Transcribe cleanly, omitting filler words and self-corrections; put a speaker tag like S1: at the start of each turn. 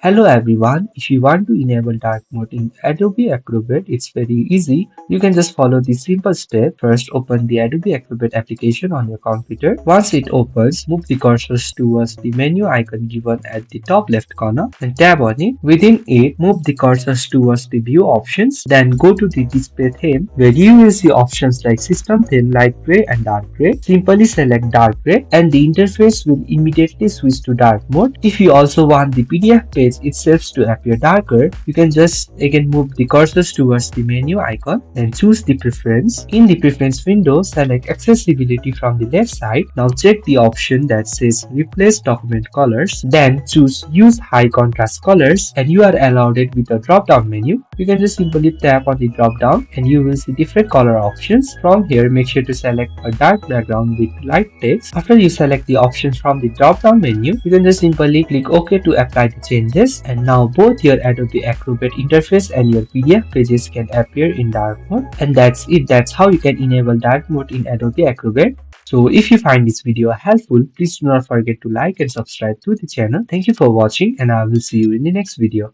S1: Hello everyone, if you want to enable dark mode in Adobe Acrobat, it's very easy. You can just follow this simple step. First, open the Adobe Acrobat application on your computer. Once it opens, move the cursors towards the menu icon given at the top left corner and tap on it. Within it, move the cursors towards the view options. Then go to the display theme where you will see options like system theme, light gray and dark gray. Simply select dark gray and the interface will immediately switch to dark mode. If you also want the PDF page itself to appear darker, you can just again move the cursors towards the menu icon and choose the preference. In the preference window, select accessibility from the left side. Now check the option that says replace document colors. Then choose use high contrast colors and you are allowed it with a drop down menu. You can just simply tap on the drop down and you will see different color options. From here, make sure to select a dark background with light text. After you select the options from the drop down menu, you can just simply click OK to apply the changes, and now both your Adobe Acrobat interface and your PDF pages can appear in dark mode. And that's it. That's how you can enable dark mode in Adobe Acrobat. So if you find this video helpful, please do not forget to like and subscribe to the channel. Thank you for watching and I will see you in the next video.